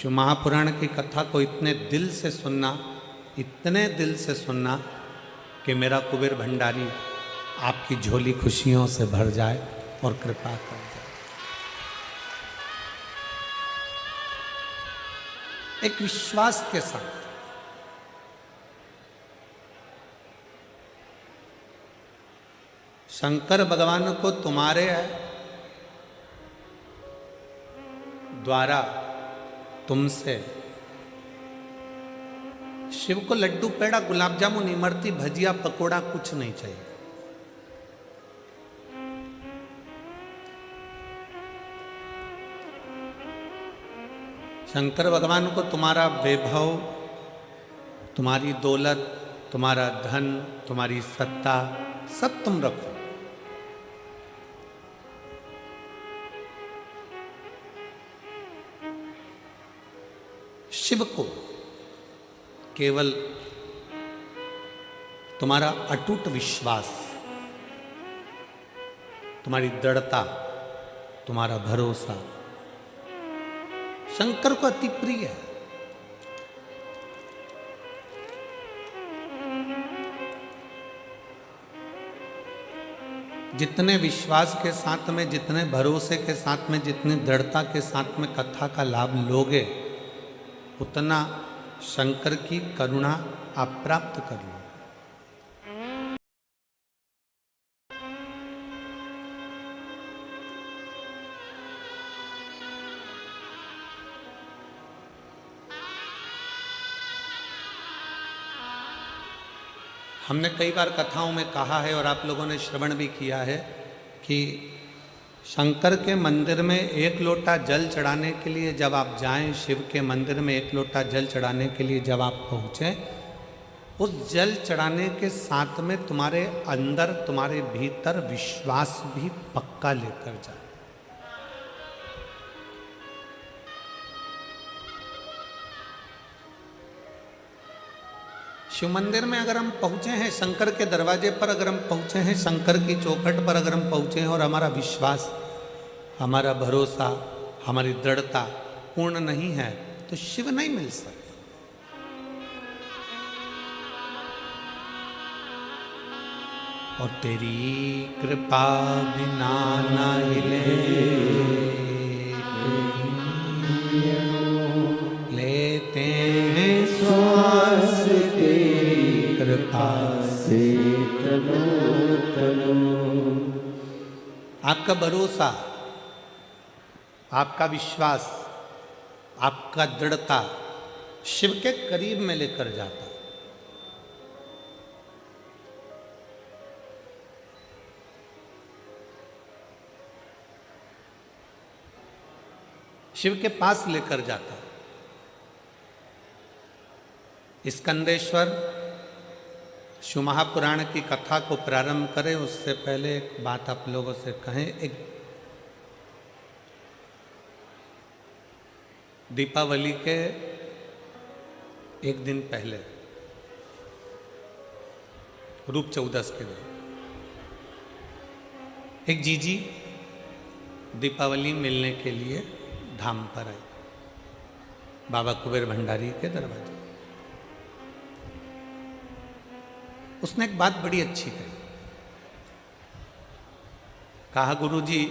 शिव महापुराण की कथा को इतने दिल से सुनना, इतने दिल से सुनना कि मेरा कुबेर भंडारी आपकी झोली खुशियों से भर जाए और कृपा कर जाए। एक विश्वास के साथ शंकर भगवान को तुम्हारे द्वारा तुमसे शिव को लड्डू पेड़ा गुलाब जामुन इमरती भजिया पकोड़ा कुछ नहीं चाहिए। शंकर भगवान को तुम्हारा वैभव, तुम्हारी दौलत, तुम्हारा धन, तुम्हारी सत्ता सब तुम रखो, शिव को केवल तुम्हारा अटूट विश्वास, तुम्हारी दृढ़ता, तुम्हारा भरोसा शंकर को अति प्रिय है। जितने विश्वास के साथ में, जितने भरोसे के साथ में, जितनी दृढ़ता के साथ में कथा का लाभ लोगे, उतना शंकर की करुणा आप प्राप्त कर लो। हमने कई बार कथाओं में कहा है और आप लोगों ने श्रवण भी किया है कि शंकर के मंदिर में एक लोटा जल चढ़ाने के लिए जब आप जाएं, शिव के मंदिर में एक लोटा जल चढ़ाने के लिए जब आप पहुँचें, उस जल चढ़ाने के साथ में तुम्हारे अंदर, तुम्हारे भीतर विश्वास भी पक्का लेकर जाए। शिव मंदिर में अगर हम पहुँचे हैं, शंकर के दरवाजे पर अगर हम पहुँचे हैं, शंकर की चौखट पर अगर हम पहुँचे हैं और हमारा विश्वास, हमारा भरोसा, हमारी दृढ़ता पूर्ण नहीं है, तो शिव नहीं मिल सकता। और तेरी कृपा बिना न हिले लेते हैं श्वास तेरी कृपा से तनो तनो। आपका भरोसा, आपका विश्वास, आपका दृढ़ता शिव के करीब में लेकर जाता है। शिव के पास लेकर जाता है। स्कंदेश्वर शिव महापुराण की कथा को प्रारंभ करें उससे पहले एक बात आप लोगों से कहें। एक दीपावली के एक दिन पहले, रूप चौदस के दिन, एक जीजी दीपावली मिलने के लिए धाम पर आई, बाबा कुबेर भंडारी के दरवाजे। उसने एक बात बड़ी अच्छी कही। कहा, गुरुजी,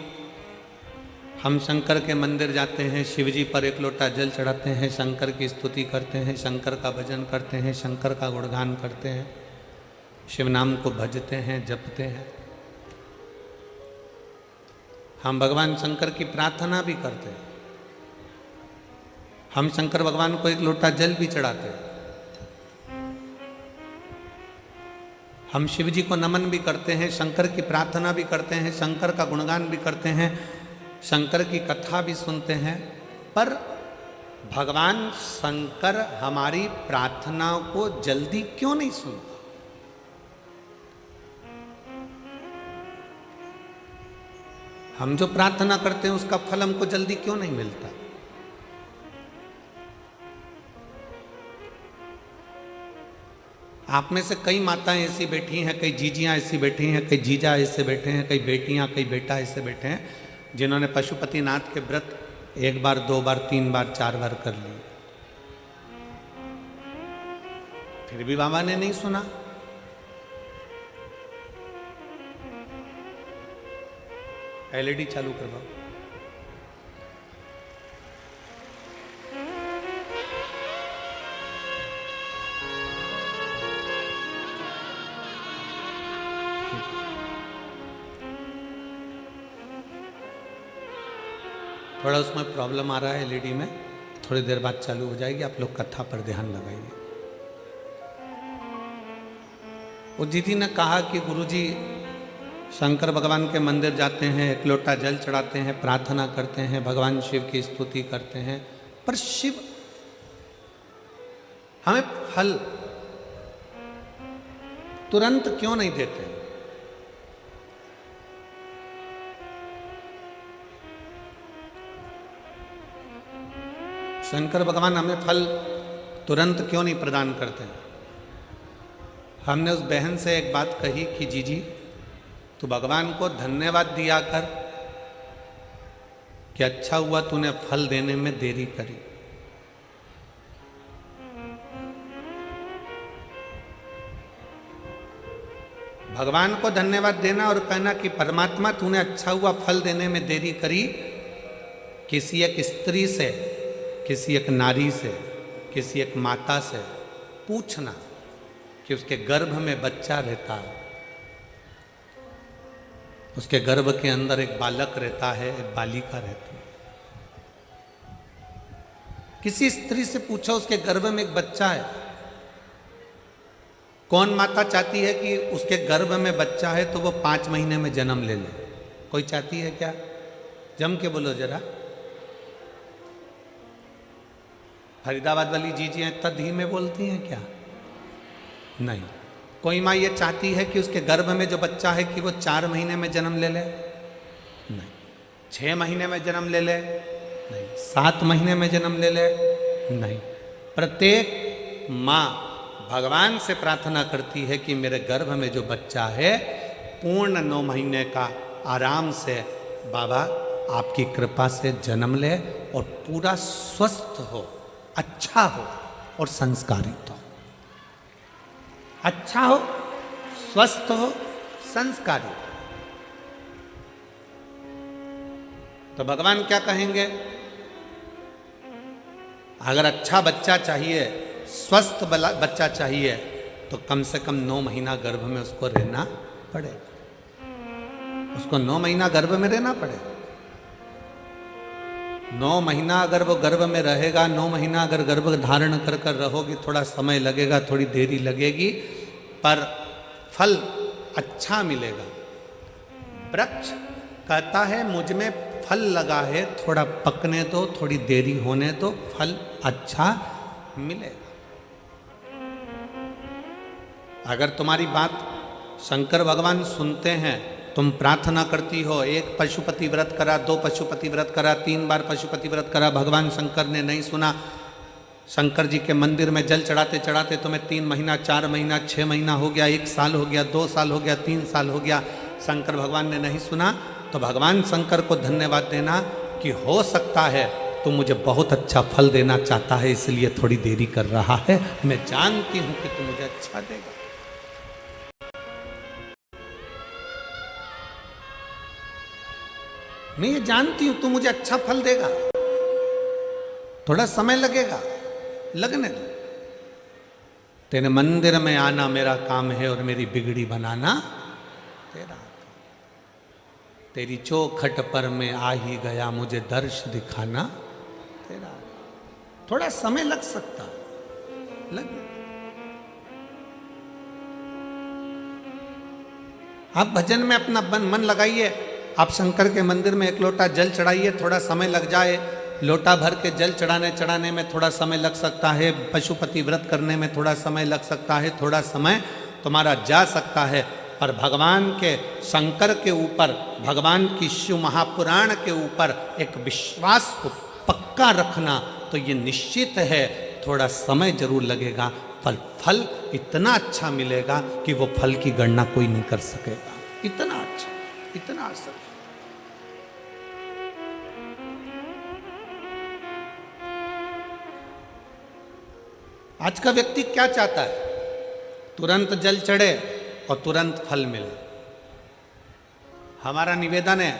हम शंकर के मंदिर जाते हैं, शिव जी पर एक लोटा जल चढ़ाते हैं, शंकर की स्तुति करते हैं, शंकर का भजन करते हैं, शंकर का गुणगान करते हैं, शिव नाम को भजते हैं, जपते हैं। हम भगवान शंकर की प्रार्थना भी करते हैं, हम शंकर भगवान को एक लोटा जल भी चढ़ाते हैं, हम शिव जी को नमन भी करते हैं, शंकर की प्रार्थना भी करते हैं, शंकर का गुणगान भी करते हैं, शंकर की कथा भी सुनते हैं। पर भगवान शंकर हमारी प्रार्थनाओं को जल्दी क्यों नहीं सुनता? हम जो प्रार्थना करते हैं उसका फल हमको जल्दी क्यों नहीं मिलता? आप में से कई माताएं ऐसी बैठी हैं, कई जीजियां ऐसी बैठी हैं, कई जीजा ऐसे बैठे हैं, कई बेटियां, कई बेटा ऐसे बैठे हैं जिन्होंने पशुपतिनाथ के व्रत एक बार, दो बार, तीन बार, चार बार कर लिए, फिर भी बाबा ने नहीं सुना। एलईडी चालू करवाओ। थोड़ा उसमें प्रॉब्लम आ रहा है एलईडी में, थोड़ी देर बाद चालू हो जाएगी। आप लोग कथा पर ध्यान लगाइए। वो दीदी ने कहा कि गुरुजी शंकर भगवान के मंदिर जाते हैं, एक लोटा जल चढ़ाते हैं, प्रार्थना करते हैं, भगवान शिव की स्तुति करते हैं, पर शिव हमें फल तुरंत क्यों नहीं देते? शंकर भगवान हमें फल तुरंत क्यों नहीं प्रदान करते? हमने उस बहन से एक बात कही कि जीजी तू भगवान को धन्यवाद दिया कर कि अच्छा हुआ तूने फल देने में देरी करी। भगवान को धन्यवाद देना और कहना कि परमात्मा तूने अच्छा हुआ फल देने में देरी करी। किसी एक स्त्री से, किसी एक नारी से, किसी एक माता से पूछना कि उसके गर्भ में बच्चा रहता है, उसके गर्भ के अंदर एक बालक रहता है, एक बालिका रहती है। किसी स्त्री से पूछो उसके गर्भ में एक बच्चा है। कौन माता चाहती है कि उसके गर्भ में बच्चा है तो वो 5 महीने में जन्म ले ले? कोई चाहती है क्या? जम के बोलो जरा। फरीदाबाद वाली जीजियां इतना धीमे बोलती हैं क्या? नहीं। कोई माँ ये चाहती है कि उसके गर्भ में जो बच्चा है कि वो 4 महीने में जन्म ले ले? नहीं। 6 महीने में जन्म ले ले? नहीं। 7 महीने में जन्म ले ले? नहीं। प्रत्येक माँ भगवान से प्रार्थना करती है कि मेरे गर्भ में जो बच्चा है पूर्ण 9 महीने का आराम से बाबा आपकी कृपा से जन्म ले और पूरा स्वस्थ हो, अच्छा हो और संस्कारित हो। अच्छा हो, स्वस्थ हो, संस्कारित हो। तो भगवान क्या कहेंगे? अगर अच्छा बच्चा चाहिए, स्वस्थ बच्चा चाहिए तो कम से कम 9 महीना गर्भ में उसको रहना पड़ेगा। उसको 9 महीना गर्भ में रहना पड़ेगा। 9 महीना अगर वो गर्भ में रहेगा, 9 महीना अगर गर्भ धारण कर कर रहोगी, थोड़ा समय लगेगा, थोड़ी देरी लगेगी, पर फल अच्छा मिलेगा। वृक्ष कहता है मुझ में फल लगा है, थोड़ा पकने दो, थोड़ी देरी होने दो, फल अच्छा मिलेगा। अगर तुम्हारी बात शंकर भगवान सुनते हैं, तुम प्रार्थना करती हो, 1 पशुपति व्रत करा, 2 पशुपति व्रत करा, 3 बार पशुपति व्रत करा, भगवान शंकर ने नहीं सुना। शंकर जी के मंदिर में जल चढ़ाते चढ़ाते तुम्हें 3 महीना, 4 महीना, 6 महीना हो गया, 1 साल हो गया, 2 साल हो गया, 3 साल हो गया, शंकर भगवान ने नहीं सुना, तो भगवान शंकर को धन्यवाद देना कि हो सकता है तो मुझे बहुत अच्छा फल देना चाहता है, इसलिए थोड़ी देरी कर रहा है। मैं जानती हूं कि तू मुझे अच्छा देगा। मैं ये जानती हूं तू मुझे अच्छा फल देगा। थोड़ा समय लगेगा, लगने दो। तेरे मंदिर में आना मेरा काम है और मेरी बिगड़ी बनाना तेरा। तेरी चौखट पर मैं आ ही गया, मुझे दर्श दिखाना तेरा। थोड़ा समय लग सकता, लग। आप भजन में अपना मन लगाइए। आप शंकर के मंदिर में 1 लोटा जल चढ़ाइए, थोड़ा समय लग जाए। लोटा भर के जल चढ़ाने में थोड़ा समय लग सकता है। पशुपति व्रत करने में थोड़ा समय लग सकता है। थोड़ा समय तुम्हारा जा सकता है, पर भगवान के शंकर के ऊपर, भगवान की शिव महापुराण के ऊपर एक विश्वास को पक्का रखना, तो ये निश्चित है थोड़ा समय जरूर लगेगा, पर फल इतना अच्छा मिलेगा कि वो फल की गणना कोई नहीं कर सकेगा। इतना अच्छा, इतना असर। आज का व्यक्ति क्या चाहता है? तुरंत जल चढ़े और तुरंत फल मिले। हमारा निवेदन है,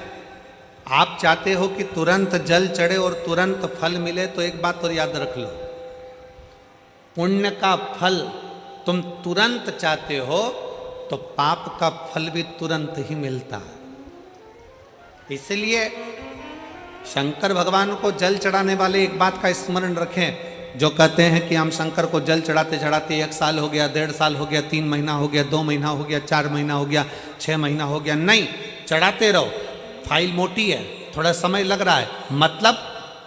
आप चाहते हो कि तुरंत जल चढ़े और तुरंत फल मिले, तो एक बात और याद रख लो, पुण्य का फल तुम तुरंत चाहते हो तो पाप का फल भी तुरंत ही मिलता है। इसलिए शंकर भगवान को जल चढ़ाने वाले एक बात का स्मरण रखें, जो कहते हैं कि हम शंकर को जल चढ़ाते चढ़ाते 1 साल हो गया, 1.5 साल हो गया, 3 महीना हो गया, 2 महीना हो गया, 4 महीना हो गया, 6 महीना हो गया। नहीं, चढ़ाते रहो। फाइल मोटी है, थोड़ा समय लग रहा है, मतलब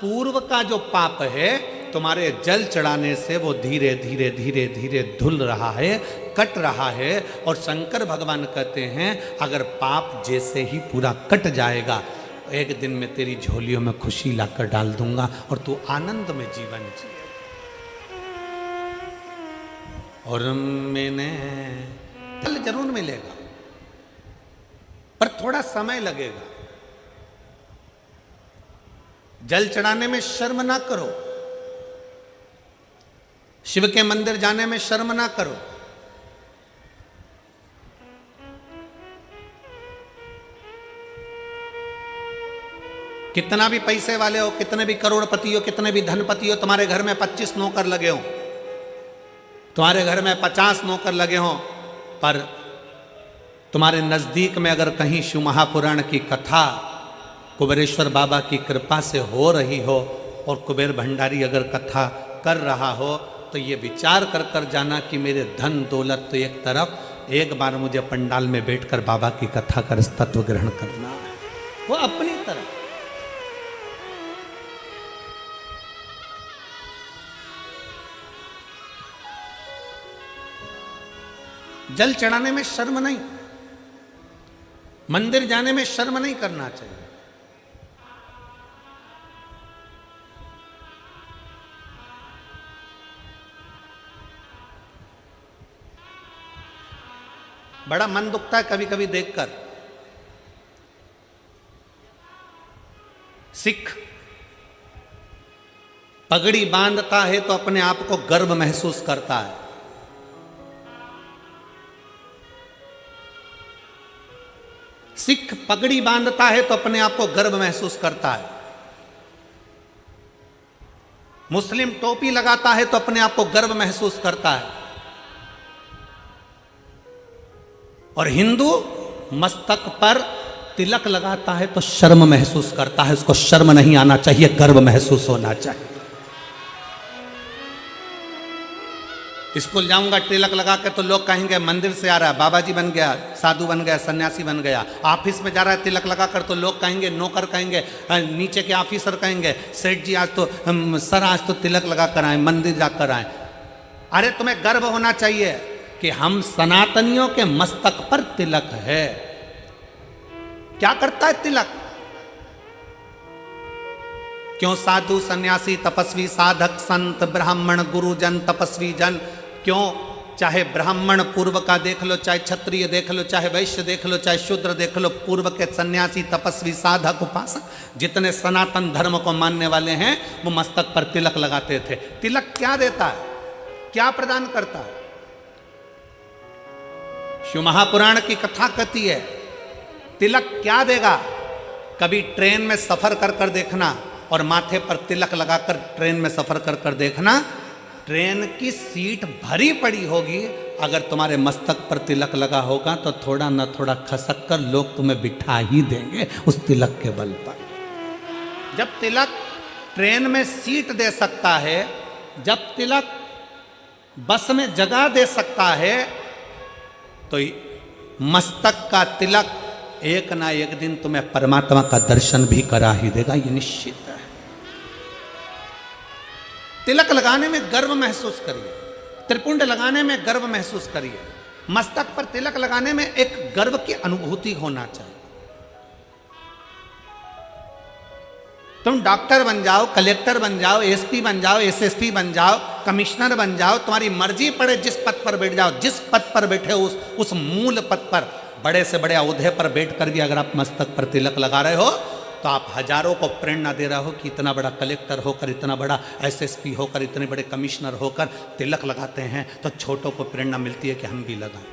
पूर्व का जो पाप है तुम्हारे जल चढ़ाने से वो धीरे धीरे धीरे धीरे धुल रहा है, कट रहा है। और शंकर भगवान कहते हैं अगर पाप जैसे ही पूरा कट जाएगा, एक दिन में तेरी झोलियों में खुशी लाकर डाल दूंगा और तू आनंद में जीवन जिए। और मैंने फल जरूर मिलेगा, पर थोड़ा समय लगेगा। जल चढ़ाने में शर्म ना करो, शिव के मंदिर जाने में शर्म ना करो। कितना भी पैसे वाले हो, कितने भी करोड़पति हो, कितने भी धनपति हो, तुम्हारे घर में 25 नौकर लगे हो, तुम्हारे घर में 50 नौकर लगे हों, पर तुम्हारे नज़दीक में अगर कहीं शिव महापुराण की कथा कुबेरेश्वर बाबा की कृपा से हो रही हो और कुबेर भंडारी अगर कथा कर रहा हो, तो ये विचार कर कर जाना कि मेरे धन दौलत तो एक तरफ, एक बार मुझे पंडाल में बैठकर बाबा की कथा कर तत्व ग्रहण करना है, वो अपनी तरफ। जल चढ़ाने में शर्म नहीं, मंदिर जाने में शर्म नहीं करना चाहिए। बड़ा मन दुखता है कभी कभी देखकर, सिख पगड़ी बांधता है तो अपने आप को गर्व महसूस करता है, सिख पगड़ी बांधता है तो अपने आप को गर्व महसूस करता है, मुस्लिम टोपी लगाता है तो अपने आप को गर्व महसूस करता है, और हिंदू मस्तक पर तिलक लगाता है तो शर्म महसूस करता है। उसको शर्म नहीं आना चाहिए, गर्व महसूस होना चाहिए। स्कूल जाऊंगा तिलक लगा के तो लोग कहेंगे मंदिर से आ रहा है, बाबा जी बन गया, साधु बन गया, सन्यासी बन गया। ऑफिस में जा रहा है तिलक लगा कर तो लोग कहेंगे, नौकर कहेंगे, नीचे के ऑफिसर कहेंगे, सेठ जी आज तो सर आज तो तिलक लगा कर आए, मंदिर जाकर आए। अरे तुम्हें गर्व होना चाहिए कि हम सनातनियों के मस्तक पर तिलक है। क्या करता है तिलक? क्यों साधु सन्यासी तपस्वी साधक संत ब्राह्मण गुरुजन तपस्वी जन, क्यों चाहे ब्राह्मण पूर्व का देख लो, चाहे क्षत्रिय देख लो, चाहे वैश्य देख लो, चाहे शूद्र देख लो, पूर्व के सन्यासी तपस्वी साधक उपासक जितने सनातन धर्म को मानने वाले हैं वो मस्तक पर तिलक लगाते थे। तिलक क्या देता है, क्या प्रदान करता है? शिव महापुराण की कथा कहती है तिलक क्या देगा। कभी ट्रेन में सफर कर कर देखना और माथे पर तिलक लगाकर ट्रेन में सफर कर कर देखना, ट्रेन की सीट भरी पड़ी होगी, अगर तुम्हारे मस्तक पर तिलक लगा होगा तो थोड़ा न थोड़ा खसक कर लोग तुम्हें बिठा ही देंगे उस तिलक के बल पर। जब तिलक ट्रेन में सीट दे सकता है, जब तिलक बस में जगह दे सकता है, तो मस्तक का तिलक एक ना एक दिन तुम्हें परमात्मा का दर्शन भी करा ही देगा, ये निश्चित है। तिलक लगाने में गर्व महसूस करिए, त्रिपुंड लगाने में गर्व महसूस करिए, मस्तक पर तिलक लगाने में एक गर्व की अनुभूति होना चाहिए। तुम डॉक्टर बन जाओ, कलेक्टर बन जाओ, एसपी बन जाओ, एसएसपी बन जाओ, कमिश्नर बन जाओ, तुम्हारी मर्जी पड़े जिस पद पर बैठ जाओ, जिस पद पर बैठे हो उस मूल पद पर, बड़े से बड़े औहदे पर बैठकर भी अगर आप मस्तक पर तिलक लगा रहे हो तो आप हजारों को प्रेरणा दे रहे हो कि इतना बड़ा कलेक्टर होकर, इतना बड़ा एसएसपी होकर, इतने बड़े कमिश्नर होकर तिलक लगाते हैं, तो छोटों को प्रेरणा मिलती है कि हम भी लगाएं।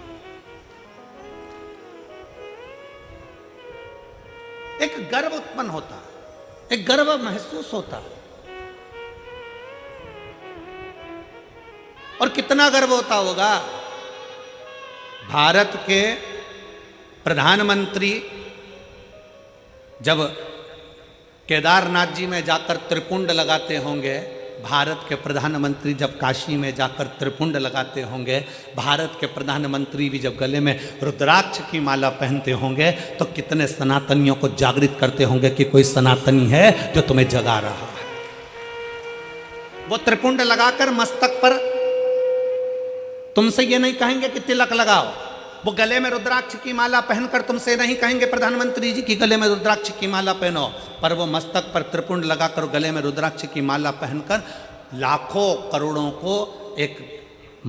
एक गर्व उत्पन्न होता है, एक गर्व महसूस होता है। और कितना गर्व होता होगा, भारत के प्रधानमंत्री जब केदारनाथ जी में जाकर त्रिपुंड लगाते होंगे, भारत के प्रधानमंत्री जब काशी में जाकर त्रिपुंड लगाते होंगे, भारत के प्रधानमंत्री भी जब गले में रुद्राक्ष की माला पहनते होंगे, तो कितने सनातनियों को जागृत करते होंगे कि कोई सनातनी है जो तुम्हें जगा रहा है। वो त्रिपुंड लगाकर मस्तक पर तुमसे ये नहीं कहेंगे कि तिलक लगाओ, वो गले में रुद्राक्ष की माला पहनकर तुमसे नहीं कहेंगे प्रधानमंत्री जी की गले में रुद्राक्ष की माला पहनो, पर वो मस्तक पर त्रिपुंड लगाकर गले में रुद्राक्ष की माला पहनकर लाखों करोड़ों को एक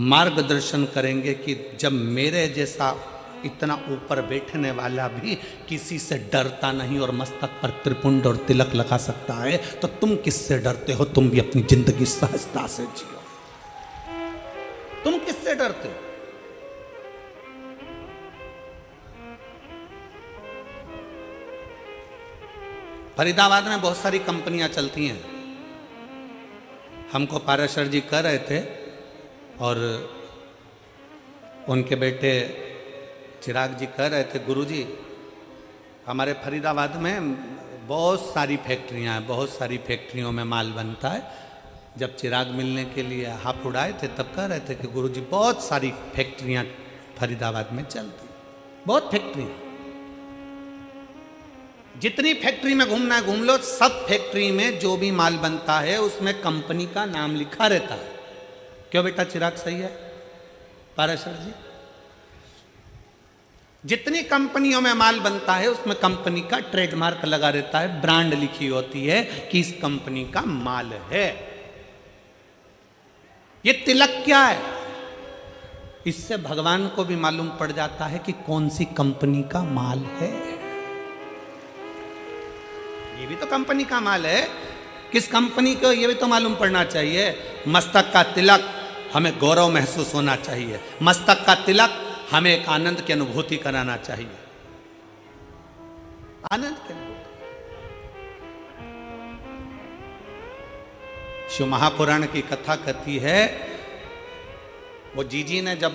मार्गदर्शन करेंगे कि जब मेरे जैसा इतना ऊपर बैठने वाला भी किसी से डरता नहीं और मस्तक पर त्रिपुंड और तिलक लगा सकता है, तो तुम किससे डरते हो? तुम भी अपनी जिंदगी सहजता से जियो। तुम किससे डरते हो? फरीदाबाद में बहुत सारी कंपनियां चलती हैं। हमको पाराशर जी कह रहे थे और उनके बेटे चिराग जी कह रहे थे, गुरुजी हमारे फरीदाबाद में बहुत सारी फैक्ट्रियां हैं, बहुत सारी फैक्ट्रियों में माल बनता है। जब चिराग मिलने के लिए हाथ उड़ाए थे तब कह रहे थे कि गुरुजी बहुत सारी फैक्ट्रियां फरीदाबाद में चलती, बहुत फैक्ट्रियां, जितनी फैक्ट्री में घूमना है घूम लो, सब फैक्ट्री में जो भी माल बनता है उसमें कंपनी का नाम लिखा रहता है। क्यों बेटा चिराग, सही है पाराशर जी? जितनी कंपनियों में माल बनता है उसमें कंपनी का ट्रेडमार्क लगा रहता है, ब्रांड लिखी होती है कि इस कंपनी का माल है। ये तिलक क्या है? इससे भगवान को भी मालूम पड़ जाता है कि कौन सी कंपनी का माल है। ये भी तो कंपनी का माल है, किस कंपनी को ये भी तो मालूम पड़ना चाहिए। मस्तक का तिलक हमें गौरव महसूस होना चाहिए, मस्तक का तिलक हमें एक आनंद की अनुभूति कराना चाहिए, आनंद की अनुभूति। शिव महापुराण की कथा कहती है, वो जीजी ने जब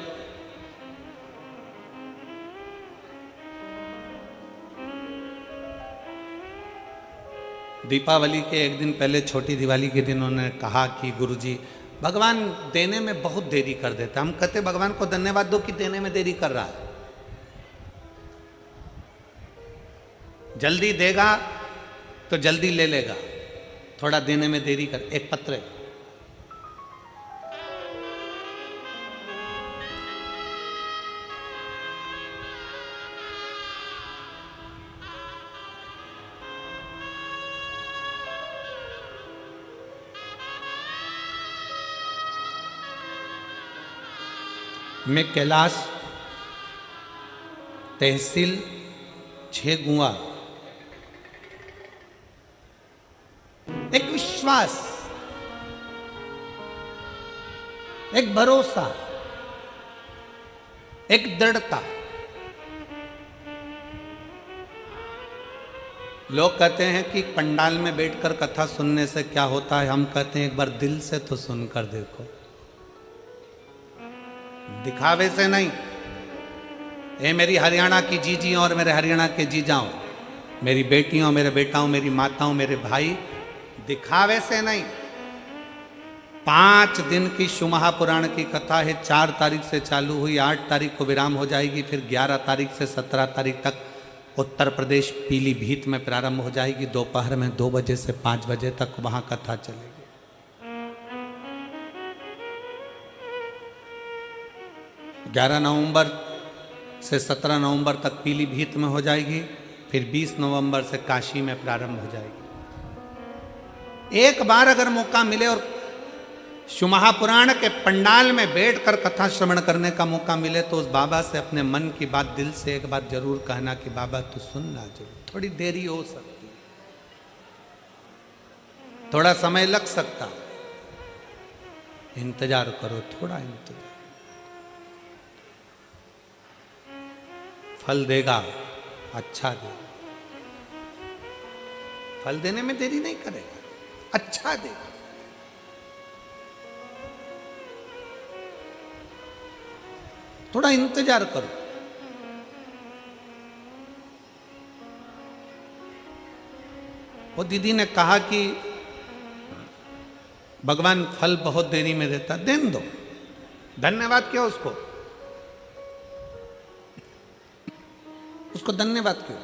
दीपावली के एक दिन पहले, छोटी दिवाली के दिन उन्होंने कहा कि गुरुजी भगवान देने में बहुत देरी कर देता। हम कहते भगवान को धन्यवाद दो कि देने में देरी कर रहा है, जल्दी देगा तो जल्दी ले लेगा, थोड़ा देने में देरी कर। एक पत्र है, मैं कैलाश तहसील 6 गुआ, एक विश्वास, एक भरोसा, एक दृढ़ता। लोग कहते हैं कि पंडाल में बैठकर कथा सुनने से क्या होता है, हम कहते हैं एक बार दिल से तो सुनकर देखो, दिखावे से नहीं। ये मेरी हरियाणा की जीजी और मेरे हरियाणा के जीजाओं, मेरी बेटियों, मेरे बेटाओं, मेरी माताओं, मेरे भाई, दिखावे से नहीं। 5 दिन की शिव महापुराण की कथा है, 4 तारीख से चालू हुई, 8 तारीख को विराम हो जाएगी, फिर 11 तारीख से 17 तारीख तक उत्तर प्रदेश पीलीभीत में प्रारंभ हो जाएगी। दोपहर में 2 बजे से 5 बजे तक वहां कथा चलेगी। 11 नवंबर से 17 नवंबर तक पीलीभीत में हो जाएगी, फिर 20 नवंबर से काशी में प्रारंभ हो जाएगी। एक बार अगर मौका मिले और शिव महापुराण के पंडाल में बैठकर कथा श्रवण करने का मौका मिले, तो उस बाबा से अपने मन की बात दिल से एक बात जरूर कहना कि बाबा तू सुनना जरूर, थोड़ी देरी हो सकती है, थोड़ा समय लग सकता, इंतजार करो, थोड़ा इंतजार, फल देगा, अच्छा देगा। फल देने में देरी नहीं करेगा, अच्छा देगा। थोड़ा इंतजार करो। वो दीदी ने कहा कि भगवान फल बहुत देरी में देता, देने दो, धन्यवाद क्यों उसको, उसको धन्यवाद क्यों।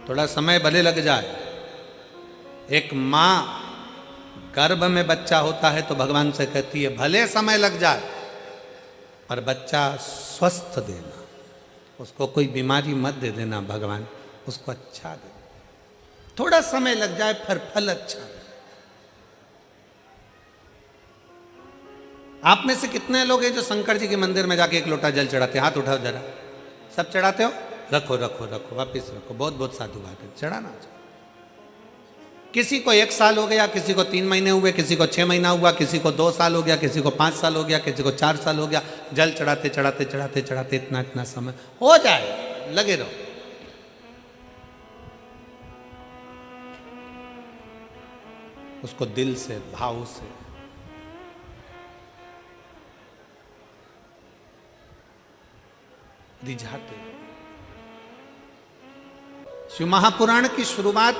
थोड़ा समय भले लग जाए। एक मां गर्भ में बच्चा होता है तो भगवान से कहती है भले समय लग जाए पर बच्चा स्वस्थ देना, उसको कोई बीमारी मत दे देना भगवान, उसको अच्छा दे। थोड़ा समय लग जाए पर फल अच्छा दे। आप में से कितने लोग हैं जो शंकर जी के मंदिर में जाके एक लोटा जल चढ़ाते? हाथ उठाओ जरा। सब चढ़ाते हो? रखो रखो रखो, वापिस रखो। बहुत बहुत साधु बात है, चढ़ाना चाहिए। किसी को 1 साल हो गया, किसी को 3 महीने हुए, किसी को 6 महीना हुआ, किसी को 2 साल हो गया, किसी को 5 साल हो गया, किसी को 4 साल हो गया। जल चढ़ाते चढ़ाते चढ़ाते चढ़ाते इतना इतना समय हो जाए, लगे रहो। उसको दिल से, भाव से रिझाते। शिव महापुराण की शुरुआत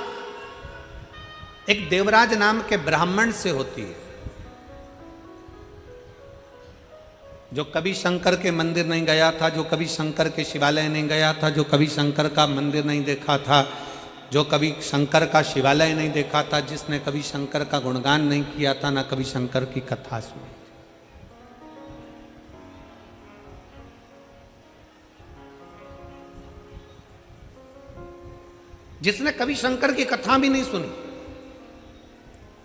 एक देवराज नाम के ब्राह्मण से होती है, जो कभी शंकर के मंदिर नहीं गया था, जो कभी शंकर के शिवालय नहीं गया था, जो कभी शंकर का मंदिर नहीं देखा था, जो कभी शंकर का शिवालय नहीं देखा था, जिसने कभी शंकर का गुणगान नहीं किया था, ना कभी शंकर की कथा सुनी। जिसने कभी शंकर की कथा भी नहीं सुनी।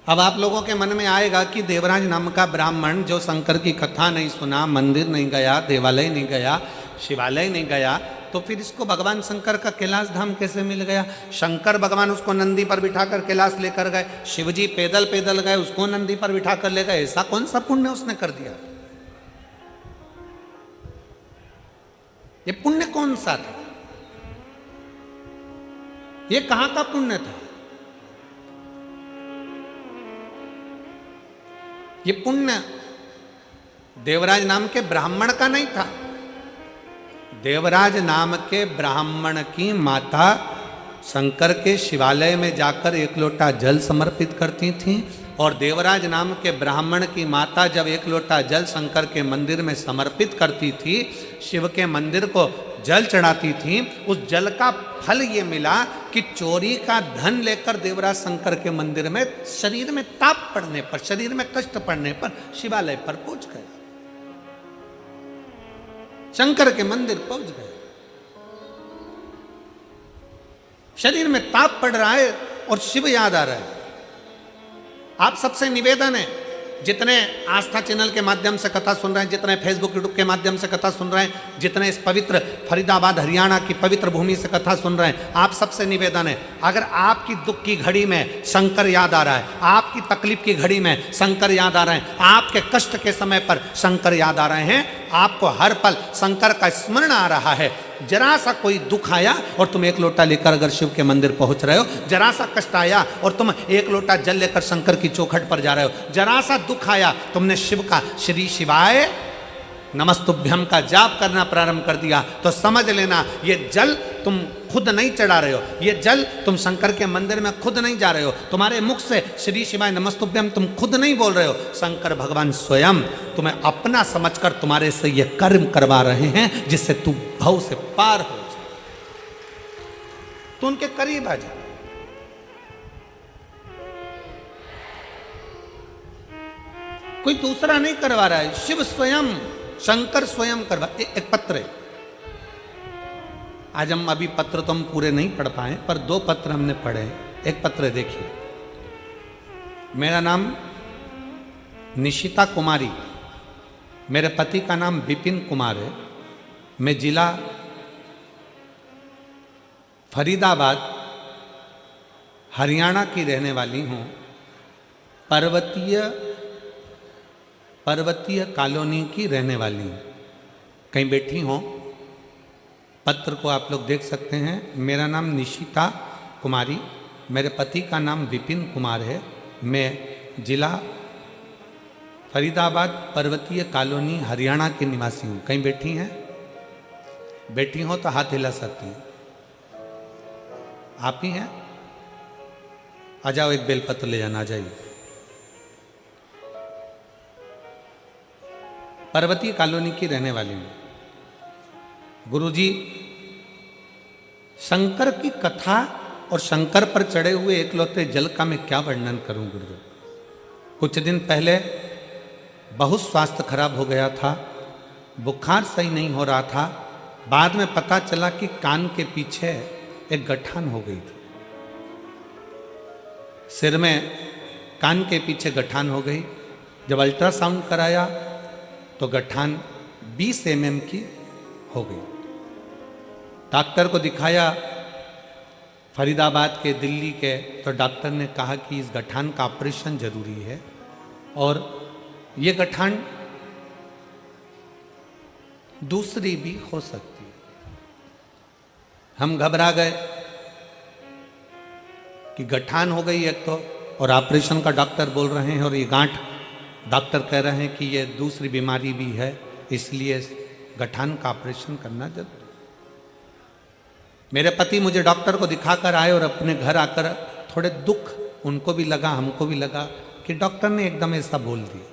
अब आप लोगों के मन में आएगा कि देवराज नाम का ब्राह्मण जो शंकर की कथा नहीं सुना, मंदिर नहीं गया, देवालय नहीं गया, शिवालय नहीं गया, तो फिर इसको भगवान शंकर का कैलाश धाम कैसे मिल गया? शंकर भगवान उसको नंदी पर बिठाकर कैलाश लेकर गए, शिवजी पैदल पैदल गए, उसको नंदी पर बिठाकर ले गए। ऐसा कौन सा पुण्य उसने कर दिया? ये पुण्य कौन सा था? ये कहां का पुण्य था? ये पुण्य देवराज नाम के ब्राह्मण का नहीं था। देवराज नाम के ब्राह्मण की माता शंकर के शिवालय में जाकर 1 लोटा जल समर्पित करती थी, और देवराज नाम के ब्राह्मण की माता जब 1 लोटा जल शंकर के मंदिर में समर्पित करती थी, शिव के मंदिर को जल चढ़ाती थी, उस जल का फल ये मिला कि चोरी का धन लेकर देवराज शंकर के मंदिर में शरीर में ताप पड़ने पर, शरीर में कष्ट पड़ने पर शिवालय पर पहुंच गए, शंकर के मंदिर पहुंच गए। शरीर में ताप पड़ रहा है और शिव याद आ रहा है। आप सबसे निवेदन है, जितने आस्था चैनल के माध्यम से कथा सुन रहे हैं, जितने फेसबुक यूट्यूब के माध्यम से कथा सुन रहे हैं, जितने इस पवित्र फरीदाबाद हरियाणा की पवित्र भूमि से कथा सुन रहे हैं, आप सबसे निवेदन है, अगर आपकी दुख की घड़ी में शंकर याद आ रहा है, आपकी तकलीफ की घड़ी में शंकर याद आ रहे हैं, आपके कष्ट के समय पर शंकर याद आ रहे हैं, आपको हर पल शंकर का स्मरण आ रहा है, जरा सा कोई दुख आया और तुम 1 लोटा लेकर अगर शिव के मंदिर पहुंच रहे हो, जरा सा कष्ट आया और तुम 1 लोटा जल लेकर शंकर की चौखट पर जा रहे हो, जरा सा दुख आया, तुमने शिव का श्री शिवाय नमस्तुभ्यम का जाप करना प्रारंभ कर दिया, तो समझ लेना ये जल तुम खुद नहीं चढ़ा रहे हो, ये जल तुम शंकर के मंदिर में खुद नहीं जा रहे हो, तुम्हारे मुख से श्री शिवाय नमस्तुभ्यम तुम खुद नहीं बोल रहे हो, शंकर भगवान स्वयं तुम्हें अपना समझकर तुम्हारे से ये कर्म करवा रहे हैं, जिससे तू भव से पार हो जाए, तो उनके करीब आ जा। कोई दूसरा नहीं करवा रहा है, शिव स्वयं, शंकर स्वयं करवा। एक पत्र है, आज हम अभी पत्र तो हम पूरे नहीं पढ़ पाए, पर 2 पत्र हमने पढ़े। एक पत्र देखिए, मेरा नाम निशिता कुमारी, मेरे पति का नाम विपिन कुमार है, मैं जिला फरीदाबाद हरियाणा की रहने वाली हूँ। पर्वतीय कॉलोनी की रहने वाली हूँ। कहीं बैठी हो, पत्र को आप लोग देख सकते हैं। मेरा नाम निशिता कुमारी, मेरे पति का नाम विपिन कुमार है। मैं जिला फरीदाबाद पर्वतीय कॉलोनी हरियाणा की निवासी हूँ। कहीं बैठी हैं? बैठी हो तो हाथ हिला सकती हैं। आप ही हैं? आ जाओ, एक बेलपत्र ले जाना। आ जाइए। पर्वतीय कॉलोनी की रहने वाली हूँ। गुरुजी, शंकर की कथा और शंकर पर चढ़े हुए एकलौते जल का मैं क्या वर्णन करूं गुरुदेव। कुछ दिन पहले बहुत स्वास्थ्य खराब हो गया था, बुखार सही नहीं हो रहा था। बाद में पता चला कि कान के पीछे एक गठान हो गई थी। सिर में कान के पीछे गठान हो गई। जब अल्ट्रासाउंड कराया तो गठान 20 mm की हो गई। डॉक्टर को दिखाया फरीदाबाद के, दिल्ली के, तो डॉक्टर ने कहा कि इस गठान का ऑपरेशन जरूरी है और ये गठान दूसरी भी हो सकती है। हम घबरा गए कि गठान हो गई एक तो, और ऑपरेशन का डॉक्टर बोल रहे हैं, और ये गांठ डॉक्टर कह रहे हैं कि ये दूसरी बीमारी भी है, इसलिए गठान का ऑपरेशन करना जरूरी। मेरे पति मुझे डॉक्टर को दिखाकर आए और अपने घर आकर थोड़े दुख उनको भी लगा, हमको भी लगा कि डॉक्टर ने एकदम ऐसा बोल दिया।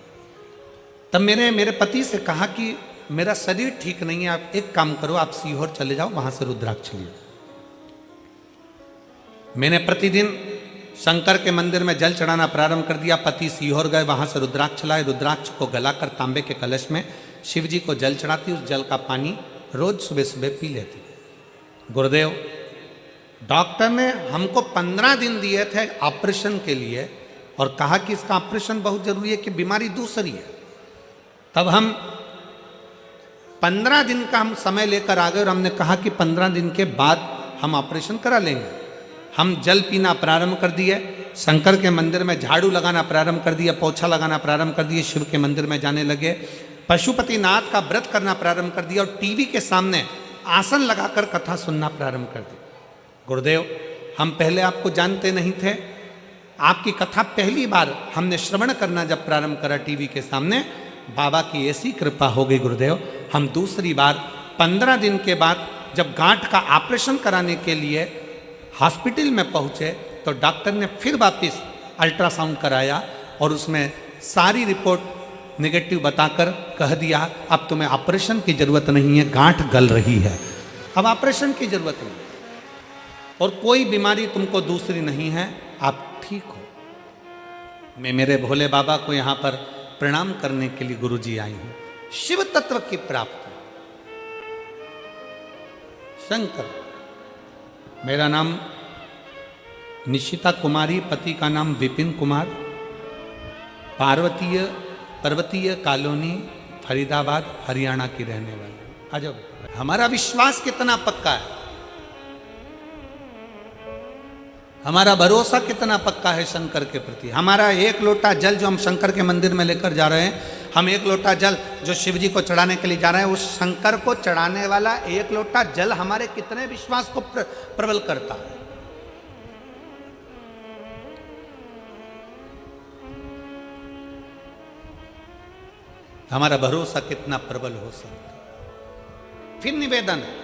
तब मैंने मेरे पति से कहा कि मेरा शरीर ठीक नहीं है, आप एक काम करो, आप सीहोर चले जाओ, वहां से रुद्राक्ष लियो। मैंने प्रतिदिन शंकर के मंदिर में जल चढ़ाना प्रारंभ कर दिया। पति सीहोर गए, वहां से रुद्राक्ष लाए। रुद्राक्ष को गलाकर तांबे के कलश में शिव जी को जल चढ़ाती, उस जल का पानी रोज सुबह सुबह पी लेती। गुरुदेव, डॉक्टर ने हमको 15 दिन दिए थे ऑपरेशन के लिए और कहा कि इसका ऑपरेशन बहुत जरूरी है कि बीमारी दूसरी है। तब हम 15 दिन का हम समय लेकर आ गए और हमने कहा कि 15 दिन के बाद हम ऑपरेशन करा लेंगे। हम जल पीना प्रारंभ कर दिए, शंकर के मंदिर में झाड़ू लगाना प्रारंभ कर दिया, पोछा लगाना प्रारंभ कर दिए, शिव के मंदिर में जाने लगे, पशुपतिनाथ का व्रत करना प्रारंभ कर दिया और टीवी के सामने आसन लगाकर कथा सुनना प्रारंभ कर दी। गुरुदेव, हम पहले आपको जानते नहीं थे, आपकी कथा पहली बार हमने श्रवण करना जब प्रारंभ करा टीवी के सामने, बाबा की ऐसी कृपा हो गई गुरुदेव। हम दूसरी बार 15 दिन के बाद जब गांठ का ऑपरेशन कराने के लिए हॉस्पिटल में पहुंचे तो डॉक्टर ने फिर वापस अल्ट्रासाउंड कराया और उसमें सारी रिपोर्ट नेगेटिव बताकर कह दिया अब तुम्हें ऑपरेशन की जरूरत नहीं है, गांठ गल रही है, अब ऑपरेशन की जरूरत नहीं और कोई बीमारी तुमको दूसरी नहीं है, आप ठीक हो। मैं मेरे भोले बाबा को यहाँ पर प्रणाम करने के लिए गुरुजी आई हूँ। शिव तत्व की प्राप्ति। शंकर, मेरा नाम निशिता कुमारी, पति का नाम विपिन कुमार, पर्वतीय कॉलोनी फरीदाबाद हरियाणा की रहने वाली। आ जाओ। हमारा विश्वास कितना पक्का है, हमारा भरोसा कितना पक्का है शंकर के प्रति। हमारा एक लोटा जल जो हम शंकर के मंदिर में लेकर जा रहे हैं, हम एक लोटा जल जो शिव जी को चढ़ाने के लिए जा रहे हैं, उस शंकर को चढ़ाने वाला एक लोटा जल हमारे कितने विश्वास को प्रबल करता है। हमारा भरोसा कितना प्रबल हो सकता है। फिर निवेदन है,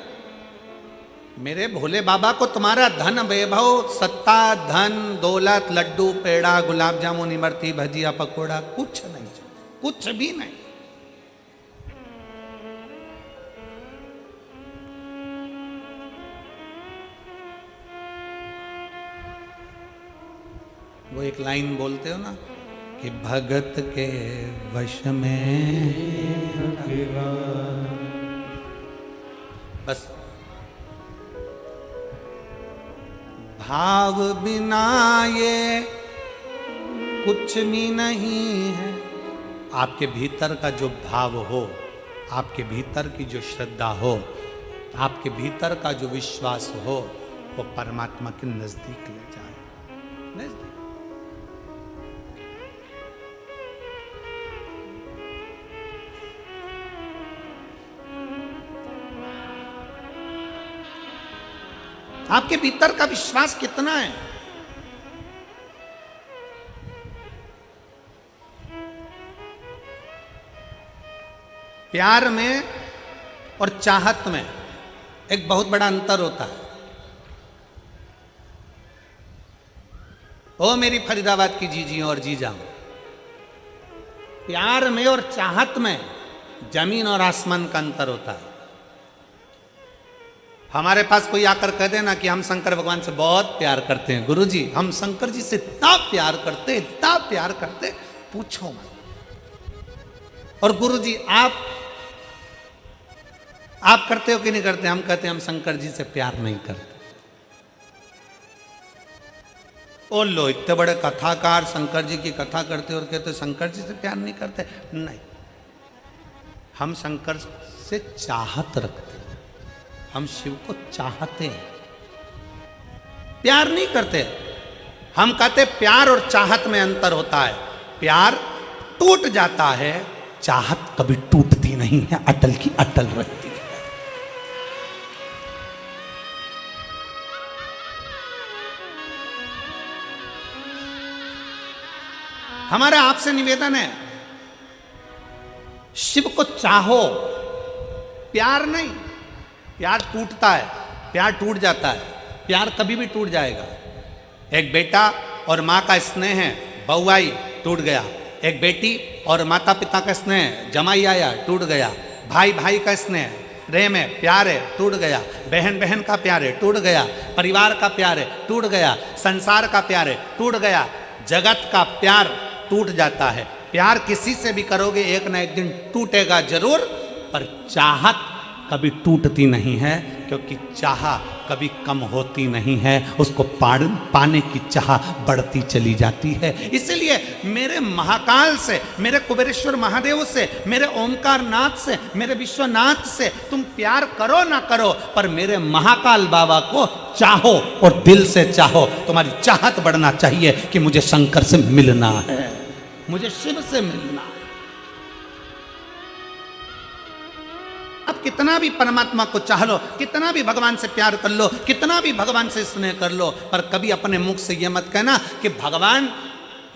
मेरे भोले बाबा को तुम्हारा धन वैभव, सत्ता, धन, दौलत, लड्डू, पेड़ा, गुलाब जामुन, इमरती, भजिया, पकोड़ा कुछ नहीं चाहिए, कुछ भी नहीं। वो एक लाइन बोलते हो ना कि भगत के वश में, बस भाव बिना ये कुछ भी नहीं है। आपके भीतर का जो भाव हो, आपके भीतर की जो श्रद्धा हो, आपके भीतर का जो विश्वास हो, वो परमात्मा के नजदीक ले जाए। नजदीक आपके भीतर का विश्वास कितना है? प्यार में और चाहत में एक बहुत बड़ा अंतर होता है। ओ मेरी फरीदाबाद की जीजी और जीजा, प्यार में और चाहत में जमीन और आसमान का अंतर होता है। हमारे पास कोई आकर कह देना कि हम शंकर भगवान से बहुत प्यार करते हैं, गुरुजी हम शंकर जी से इतना प्यार करते, इतना प्यार करते, पूछो मत। और गुरुजी आप करते हो कि नहीं करते? हम कहते हैं हम शंकर जी से प्यार नहीं करते। ओ लो, इतने बड़े कथाकार शंकर जी की कथा करते और कहते शंकर जी से प्यार नहीं करते। नहीं, हम शंकर से चाहत रखते, हम शिव को चाहते हैं, प्यार नहीं करते। हम कहते प्यार और चाहत में अंतर होता है। प्यार टूट जाता है, चाहत कभी टूटती नहीं है, अटल की अटल रहती है। हमारा आपसे निवेदन है, शिव को चाहो, प्यार नहीं। प्यार टूटता है, प्यार टूट जाता है, प्यार कभी भी टूट जाएगा। एक बेटा और माँ का स्नेह है, बहू आई टूट गया। एक बेटी और माता पिता का स्नेह, जमाई आया टूट गया। भाई भाई का स्नेह, प्रेम है, प्यार है, टूट गया। बहन बहन का प्यार है, टूट गया। परिवार का प्यार है, टूट गया। संसार का प्यार है, टूट गया। जगत का प्यार टूट जाता है। प्यार किसी से भी करोगे एक ना एक दिन टूटेगा जरूर, पर चाहत कभी टूटती नहीं है, क्योंकि चाह कभी कम होती नहीं है, उसको पाने की चाह बढ़ती चली जाती है। इसलिए मेरे महाकाल से, मेरे कुबेरेश्वर महादेव से, मेरे ओमकार नाथ से, मेरे विश्वनाथ से तुम प्यार करो ना करो, पर मेरे महाकाल बाबा को चाहो और दिल से चाहो। तुम्हारी चाहत बढ़ना चाहिए कि मुझे शंकर से मिलना है, मुझे शिव से मिलना है। अब कितना भी परमात्मा को चाह लो, कितना भी भगवान से प्यार कर लो, कितना भी भगवान से स्नेह कर लो, पर कभी अपने मुख से यह मत कहना कि भगवान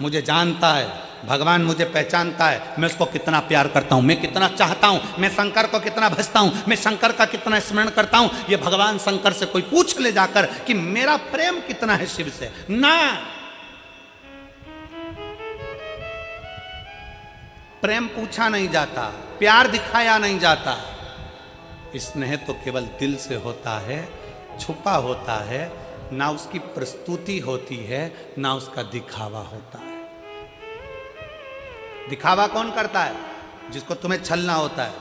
मुझे जानता है, भगवान मुझे पहचानता है, मैं उसको कितना प्यार करता हूँ, मैं कितना चाहता हूँ, मैं शंकर को कितना भजता हूँ, मैं शंकर का कितना स्मरण करता हूँ। ये भगवान शंकर से कोई पूछ ले जाकर कि मेरा प्रेम कितना है शिव से, ना। प्रेम पूछा नहीं जाता, प्यार दिखाया नहीं जाता। स्नेह तो केवल दिल से होता है, छुपा होता है, ना उसकी प्रस्तुति होती है, ना उसका दिखावा होता है। दिखावा कौन करता है? जिसको तुम्हें छलना होता है।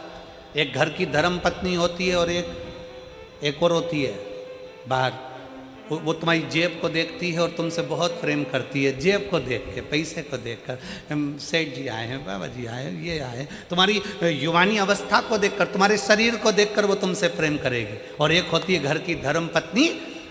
एक घर की धर्म पत्नी होती है और एक और होती है बाहर, वो तुम्हारी जेब को देखती है और तुमसे बहुत प्रेम करती है। जेब को देख के, पैसे को देखकर, सेठ जी आए हैं, बाबा जी आए हैं, ये आए। तुम्हारी युवानी अवस्था को देखकर, तुम्हारे शरीर को देखकर वो तुमसे प्रेम करेगी। और एक होती है घर की धर्म पत्नी,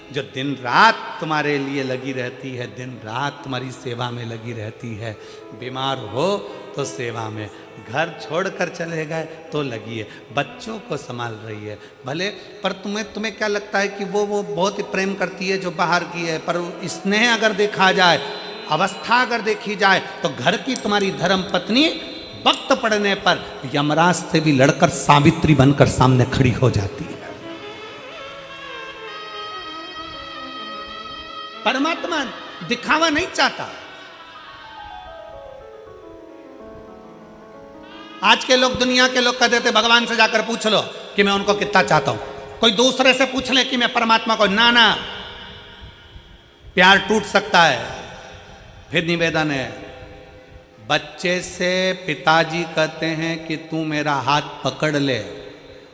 जो दिन रात तुम्हारे लिए लगी रहती है, दिन रात तुम्हारी सेवा में लगी रहती है। बीमार हो तो सेवा में, घर छोड़कर चले गए तो लगी है, बच्चों को संभाल रही है भले। पर तुम्हें क्या लगता है कि वो बहुत ही प्रेम करती है जो बाहर की है, पर स्नेह अगर देखा जाए, अवस्था अगर देखी जाए, तो घर की तुम्हारी धर्म पत्नी वक्त पड़ने पर यमराज से भी लड़कर सावित्री बनकर सामने खड़ी हो जाती है। परमात्मा दिखावा नहीं चाहता। आज के लोग, दुनिया के लोग कहते थे भगवान से जाकर पूछ लो कि मैं उनको कितना चाहता हूं। कोई दूसरे से पूछ ले कि मैं परमात्मा को, ना, प्यार टूट सकता है। फिर निवेदन है, बच्चे से पिताजी कहते हैं कि तू मेरा हाथ पकड़ ले,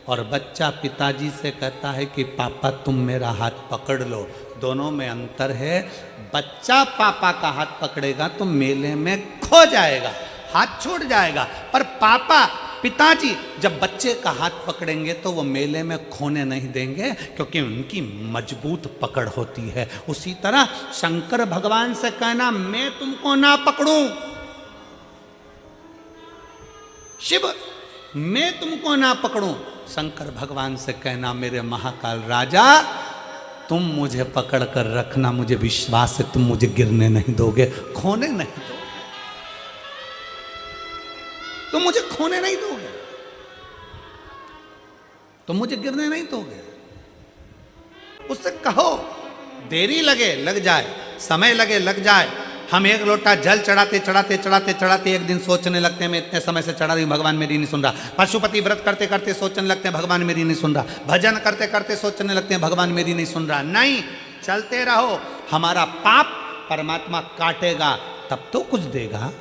और बच्चा पिताजी से कहता है कि पापा तुम मेरा हाथ पकड़ लो। दोनों में अंतर है। बच्चा पापा का हाथ पकड़ेगा तो मेले में खो जाएगा, हाथ छूट जाएगा, पर पापा पिताजी जब बच्चे का हाथ पकड़ेंगे तो वो मेले में खोने नहीं देंगे, क्योंकि उनकी मजबूत पकड़ होती है। उसी तरह शंकर भगवान से कहना मैं तुमको ना पकड़ूं, शिव मैं तुमको ना पकड़ूं, शंकर भगवान से कहना मेरे महाकाल राजा तुम मुझे पकड़ कर रखना, मुझे विश्वास है तुम मुझे गिरने नहीं दोगे, खोने नहीं दोगे, तुम मुझे खोने नहीं दोगे, तुम मुझे गिरने नहीं दोगे। उससे कहो देरी लगे लग जाए, समय लगे लग जाए, हम एक लोटा जल चढ़ाते चढ़ाते चढ़ाते चढ़ाते एक दिन सोचने लगते हैं मैं इतने समय से चढ़ा रही हूं, भगवान मेरी नहीं सुन रहा। पशुपति व्रत करते करते सोचने लगते हैं भगवान मेरी नहीं सुन रहा। भजन करते करते सोचने लगते हैं भगवान मेरी नहीं सुन रहा। नहीं, चलते रहो, हमारा पाप परमात्मा काटेगा तब तो कुछ देगा।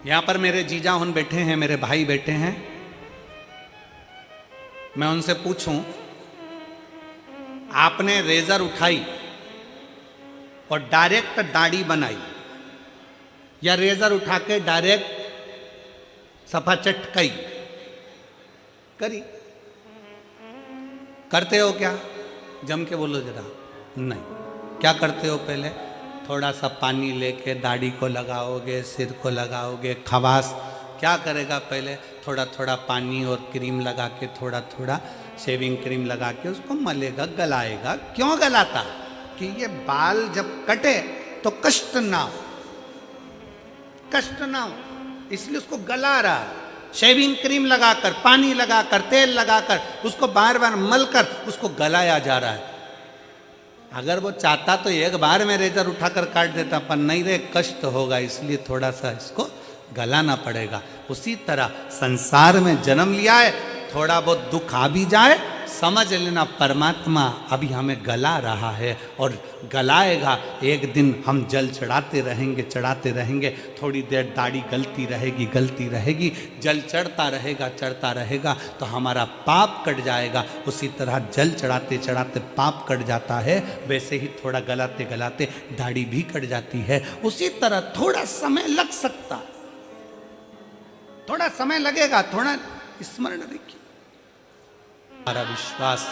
यहां पर मेरे जीजा उन बैठे हैं, मेरे भाई बैठे हैं, मैं उनसे पूछूं आपने रेजर उठाई और डायरेक्ट दाढ़ी बनाई या रेजर उठा के डायरेक्ट सफा चटकाई करी? करते हो क्या? जम के बोलो जरा। नहीं, क्या करते हो? पहले थोड़ा सा पानी लेके दाढ़ी को लगाओगे, सिर को लगाओगे, खवास क्या करेगा? पहले थोड़ा थोड़ा पानी और क्रीम लगा के, थोड़ा थोड़ा शेविंग क्रीम लगा के उसको मलेगा, गलाएगा। क्यों गलाता? कि ये बाल जब कटे तो कष्ट ना हो, कष्ट ना हो, इसलिए उसको गला रहा है। शेविंग क्रीम लगाकर, पानी लगाकर, तेल लगाकर उसको बार बार मलकर उसको गलाया जा रहा है। अगर वो चाहता तो एक बार में रेजर उठाकर काट देता, पर नहीं रे, कष्ट होगा, इसलिए थोड़ा सा इसको गलाना पड़ेगा। उसी तरह संसार में जन्म लिया है, थोड़ा बहुत दुख आ भी जाए, समझ लेना परमात्मा अभी हमें गला रहा है और गलाएगा। एक दिन हम जल चढ़ाते रहेंगे, चढ़ाते रहेंगे, थोड़ी देर दाढ़ी गलती रहेगी, गलती रहेगी, जल चढ़ता रहेगा, चढ़ता रहेगा तो हमारा पाप कट जाएगा। उसी तरह जल चढ़ाते चढ़ाते पाप कट जाता है, वैसे ही थोड़ा गलाते गलाते दाढ़ी भी कट जाती है। उसी तरह थोड़ा समय लग सकता, थोड़ा समय लगेगा, थोड़ा स्मरण रखिए। हमारा विश्वास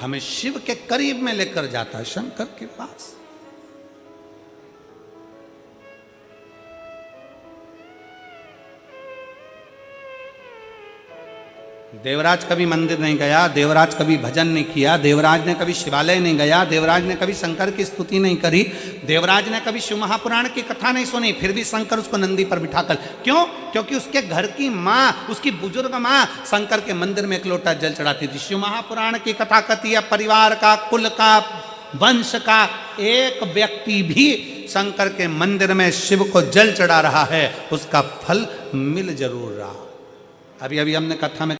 हमें शिव के करीब में लेकर जाता है, शंकर के पास। देवराज कभी मंदिर नहीं गया, देवराज कभी भजन नहीं किया, देवराज ने कभी शिवालय नहीं गया, देवराज ने कभी शंकर की स्तुति नहीं करी, देवराज ने कभी शिव महापुराण की कथा नहीं सुनी, फिर भी शंकर उसको नंदी पर बिठाकर, क्यों? क्योंकि उसके घर की माँ, उसकी बुजुर्ग माँ शंकर के मंदिर में एक लोटा जल चढ़ाती थी। शिव महापुराण की कथा कहती है परिवार का, कुल का, वंश का एक व्यक्ति भी शंकर के मंदिर में शिव को जल चढ़ा रहा है, उसका फल मिल जरूर रहा। अभी अभी हमने कथा में